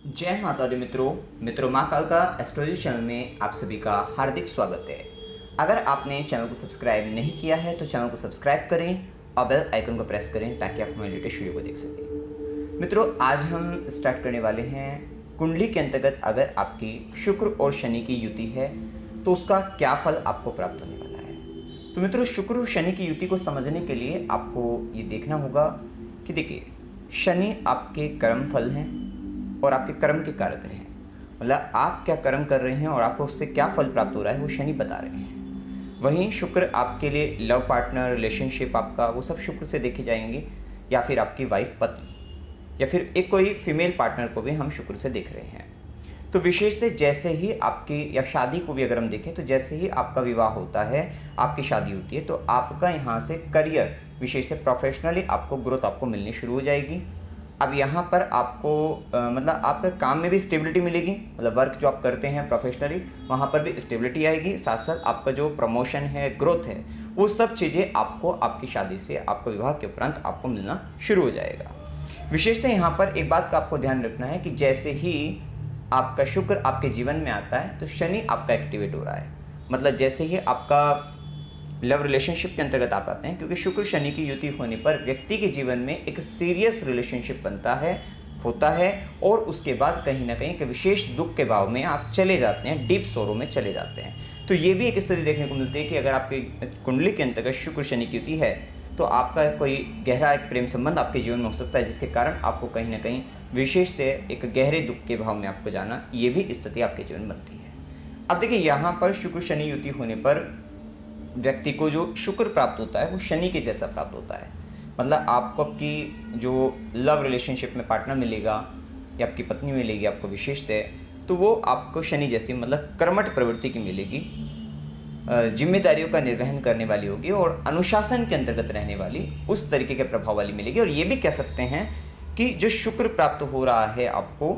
जय माता दी मित्रों माँ काल का एस्ट्रोलॉजी चैनल में आप सभी का हार्दिक स्वागत है। अगर आपने चैनल को सब्सक्राइब नहीं किया है तो चैनल को सब्सक्राइब करें और बेल आइकन को प्रेस करें ताकि आप हमारे लेटेस्ट वीडियो को देख सकें। मित्रों, आज हम स्टार्ट करने वाले हैं कुंडली के अंतर्गत अगर आपकी शुक्र और शनि की युति है तो उसका क्या फल आपको प्राप्त होने वाला है। तो मित्रों, शुक्र और शनि की युति को समझने के लिए आपको ये देखना होगा कि देखिए, शनि आपके कर्म फल हैं और आपके कर्म के कारक हैं। मतलब आप क्या कर्म कर रहे हैं और आपको उससे क्या फल प्राप्त हो रहा है वो शनि बता रहे हैं। वहीं शुक्र आपके लिए लव पार्टनर, रिलेशनशिप आपका, वो सब शुक्र से देखे जाएंगे, या फिर आपकी वाइफ, पत्नी, या फिर एक कोई फीमेल पार्टनर को भी हम शुक्र से देख रहे हैं। तो विशेषतः जैसे ही आपकी, या शादी को भी अगर हम देखें तो जैसे ही आपका विवाह होता है, आपकी शादी होती है, तो आपका यहाँ से करियर, विशेषतः प्रोफेशनली आपको ग्रोथ आपको मिलनी शुरू हो जाएगी। अब यहाँ पर आपको मतलब आपका काम में भी स्टेबिलिटी मिलेगी, मतलब वर्क जो आप करते हैं प्रोफेशनली वहाँ पर भी स्टेबिलिटी आएगी। साथ साथ आपका जो प्रमोशन है, ग्रोथ है, वो सब चीज़ें आपको आपकी शादी से, आपको विवाह के उपरांत आपको मिलना शुरू हो जाएगा। विशेषतः यहाँ पर एक बात का आपको ध्यान रखना है कि जैसे ही आपका शुक्र आपके जीवन में आता है तो शनि आपका एक्टिवेट हो रहा है। मतलब जैसे ही आपका लव रिलेशनशिप के अंतर्गत आप आते हैं, क्योंकि शुक्र शनि की युति होने पर व्यक्ति के जीवन में एक सीरियस रिलेशनशिप बनता है, होता है, और उसके बाद कहीं ना कहीं एक विशेष दुख के भाव में आप चले जाते हैं, डीप सोरो में चले जाते हैं। तो ये भी एक स्थिति देखने को मिलती है कि अगर आपकी कुंडली के अंतर्गत शुक्र शनि की युति है तो आपका कोई गहरा एक प्रेम संबंध आपके जीवन में हो सकता है, जिसके कारण आपको कहीं ना कहीं विशेषतः एक गहरे दुख के भाव में आपको जाना, ये भी स्थिति आपके जीवन में बनती है। अब देखिए, यहाँ पर शुक्र शनि युति होने पर व्यक्ति को जो शुक्र प्राप्त होता है वो शनि के जैसा प्राप्त होता है। मतलब आपको आपकी जो लव रिलेशनशिप में पार्टनर मिलेगा या आपकी पत्नी मिलेगी आपको विशेषतः, तो वो आपको शनि जैसी, मतलब कर्मठ प्रवृत्ति की मिलेगी, जिम्मेदारियों का निर्वहन करने वाली होगी और अनुशासन के अंतर्गत रहने वाली, उस तरीके के प्रभाव वाली मिलेगी। और ये भी कह सकते हैं कि जो शुक्र प्राप्त हो रहा है आपको,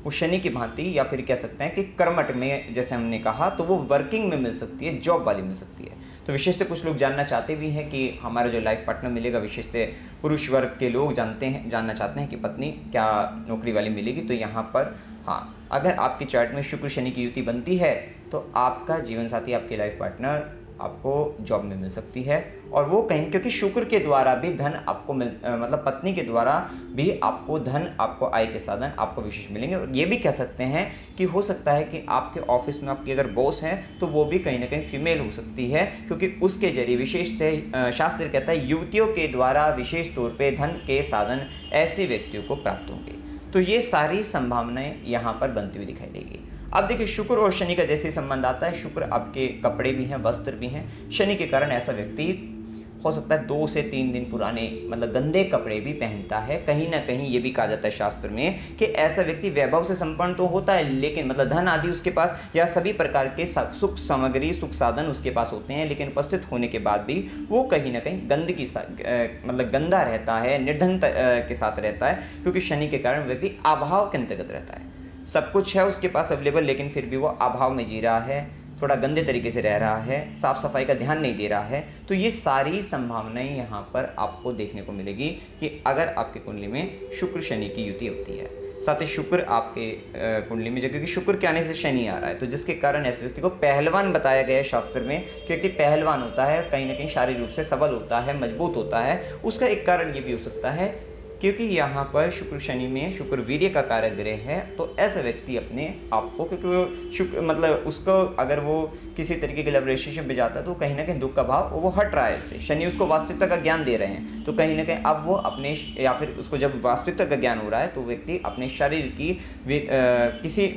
वो शनि की भांति, या फिर कह सकते हैं कि कर्मठ में, जैसे हमने कहा, तो वो वर्किंग में मिल सकती है, जॉब वाली मिल सकती है। तो विशेषतः कुछ लोग जानना चाहते भी हैं कि हमारा जो लाइफ पार्टनर मिलेगा, विशेषतः पुरुष वर्ग के लोग जानना चाहते हैं कि पत्नी क्या नौकरी वाली मिलेगी। तो यहाँ पर हाँ, अगर आपकी चार्ट में शुक्र शनि की युति बनती है तो आपका जीवन साथी, आपकी लाइफ पार्टनर आपको जॉब में मिल सकती है। और वो कहीं, क्योंकि शुक्र के द्वारा भी धन आपको मतलब पत्नी के द्वारा भी आपको धन, आपको आय के साधन आपको विशेष मिलेंगे। और ये भी कह सकते हैं कि हो सकता है कि आपके ऑफिस में आपकी अगर बॉस हैं तो वो भी कहीं ना कहीं फीमेल हो सकती है, क्योंकि उसके जरिए विशेषतः शास्त्र कहता है युवतियों के द्वारा विशेष तौर पर धन के साधन ऐसे व्यक्तियों को प्राप्त होंगे। तो ये सारी संभावनाएं यहाँ पर बनती हुई दिखाई देगी। अब देखिए, शुक्र और शनि का जैसे संबंध आता है, शुक्र आपके कपड़े भी हैं, वस्त्र भी हैं। शनि के कारण ऐसा व्यक्ति हो सकता है 2 से 3 दिन पुराने, मतलब गंदे कपड़े भी पहनता है। कहीं ना कहीं ये भी कहा जाता है शास्त्र में कि ऐसा व्यक्ति वैभव से संपन्न तो होता है, लेकिन मतलब धन आदि उसके पास या सभी प्रकार के सुख सामग्री, सुख साधन उसके पास होते हैं, लेकिन उपस्थित होने के बाद भी वो कहीं ना कहीं गंदगी, मतलब गंदा रहता है, निर्धनता के साथ रहता है, क्योंकि शनि के कारण व्यक्ति अभाव के अंतर्गत रहता है। सब कुछ है उसके पास अवेलेबल, लेकिन फिर भी वो अभाव में जी रहा है, थोड़ा गंदे तरीके से रह रहा है, साफ सफाई का ध्यान नहीं दे रहा है। तो ये सारी संभावनाएं यहाँ पर आपको देखने को मिलेगी कि अगर आपकी कुंडली में शुक्र शनि की युति होती है। साथ ही शुक्र आपके कुंडली में, जो क्योंकि शुक्र के आने से शनि आ रहा है, तो जिसके कारण ऐसे व्यक्ति को पहलवान बताया गया है शास्त्र में, कि व्यक्ति पहलवान होता है, कहीं ना कहीं शारीरिक रूप से सबल होता है, मजबूत होता है। उसका एक कारण ये भी हो सकता है क्योंकि यहाँ पर शुक्र शनि में शुक्र वीर्य का कारक ग्रह है, तो ऐसा व्यक्ति अपने आप को, क्योंकि वो शुक्र, मतलब उसको अगर वो किसी तरीके के लव रिलेशनशिप में जाता है तो कहीं ना कहीं दुख का भाव वो हट रहा है उससे, शनि उसको वास्तविकता का ज्ञान दे रहे हैं। तो कहीं ना कहीं अब वो अपने, या फिर उसको जब वास्तविकता का ज्ञान हो रहा है तो व्यक्ति अपने शरीर की किसी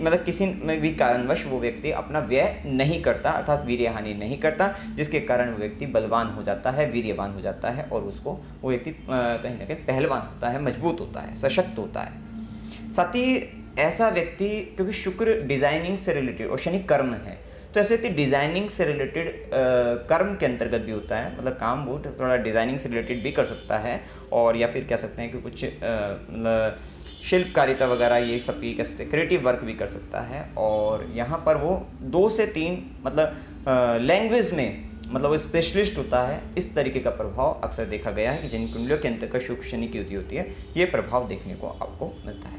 भी कारणवश वो व्यक्ति अपना व्यय नहीं करता, अर्थात वीर्य हानि नहीं करता, जिसके कारण वो व्यक्ति बलवान हो जाता है, वीर्यवान हो जाता है, और उसको वो व्यक्ति कहीं ना कहीं पहलवान होता है, मजबूत होता है, सशक्त होता है। साथ ही ऐसा व्यक्ति, क्योंकि शुक्र डिजाइनिंग से रिलेटेड और शनि कर्म है, तो ऐसे व्यक्ति डिजाइनिंग से रिलेटेड कर्म के अंतर्गत भी होता है, मतलब काम वो थोड़ा डिजाइनिंग से रिलेटेड भी कर सकता है, और या फिर कह सकते हैं कि कुछ मतलब शिल्पकारिता वगैरह ये सब भी कह सकते हैं, क्रिएटिव वर्क भी कर सकता है। और यहाँ पर वो 2 से 3 मतलब लैंग्वेज में, मतलब वो स्पेशलिस्ट होता है। इस तरीके का प्रभाव अक्सर देखा गया है कि जिन कुंडलियों के अंतर्गत शुक्र शनि की युति होती है, ये प्रभाव देखने को आपको मिलता है।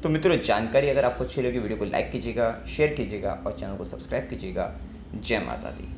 तो मित्रों, जानकारी अगर आपको अच्छी लगी वीडियो को लाइक कीजिएगा, शेयर कीजिएगा और चैनल को सब्सक्राइब कीजिएगा। जय माता दी।